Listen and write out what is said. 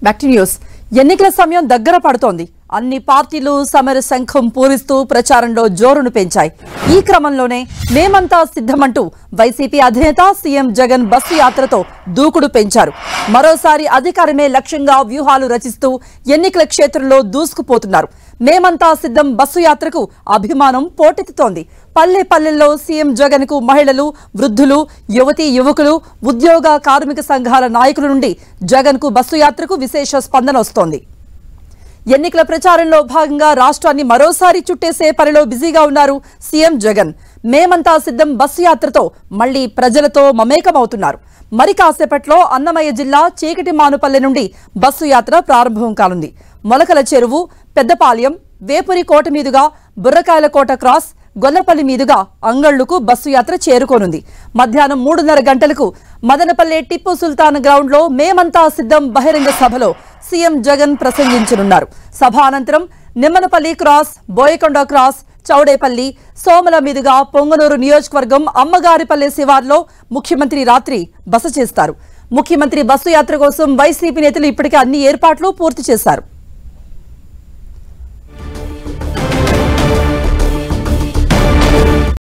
Back to news. ఎన్నికల సమయం దగ్గర పడుతోంది. అన్ని పార్టీలు సమర శంఖం పూరిస్తూ ప్రచారంలో జోరును పెంచాయి. ఈ క్రమంలోనే మేమంతా సిద్ధమంటూ వైసీపీ అధినేత సీఎం జగన్ బస్సు యాత్రతో దూకుడు పెంచారు. మరోసారి అధికారమే లక్ష్యంగా వ్యూహాలు రచిస్తూ ఎన్నికల క్షేత్రంలో దూసుకుపోతున్నారు. మేమంతా సిద్ధం బస్సు యాత్రకు అభిమానం పోటెత్తుతోంది. పల్లె పల్లెల్లో సీఎం జగన్ కు మహిళలు, వృద్ధులు, యువతీ యువకులు, ఉద్యోగ కార్మిక సంఘాల నాయకుల నుండి జగన్ కు బస్సు యాత్రకు విశేష స్పందన వస్తోంది. ఎన్నికల ప్రచారంలో భాగంగా రాష్ట్రాన్ని మరోసారి చుట్టేసే పనిలో బిజీగా ఉన్నారు సీఎం జగన్. మేమంతా సిద్ధం బస్సు యాత్రతో మళ్లీ ప్రజలతో మమేకమవుతున్నారు. మరి కాసేపట్లో అన్నమయ్య జిల్లా చీకటిమానుపల్లె నుండి బస్సు యాత్ర ప్రారంభం కానుంది. మొలకల చెరువు, పెద్దపాలెం, వేపురి కోట మీదుగా బుర్రకాయల కోట క్రాస్, గొల్లపల్లి మీదుగా అంగళ్లకు బస్సు యాత్ర చేరుకోనుంది. మధ్యాహ్నం 3:30 గంటలకు మదనపల్లె టిప్పు సుల్తాన్ గ్రౌండ్ లో మేమంతా సిద్ధం బహిరంగ సభలో సీఎం జగన్ ప్రసంగించనున్నారు. సభ అనంతరం నిమ్మనపల్లి క్రాస్, బోయకొండ క్రాస్, చౌడేపల్లి, సోమల మీదుగా పొంగనూరు నియోజకవర్గం అమ్మగారిపల్లె శివార్లో ముఖ్యమంత్రి రాత్రి బస చేస్తారు. ముఖ్యమంత్రి బస్సు యాత్ర కోసం వైసీపీ నేతలు ఇప్పటికే అన్ని ఏర్పాట్లు పూర్తి చేశారు.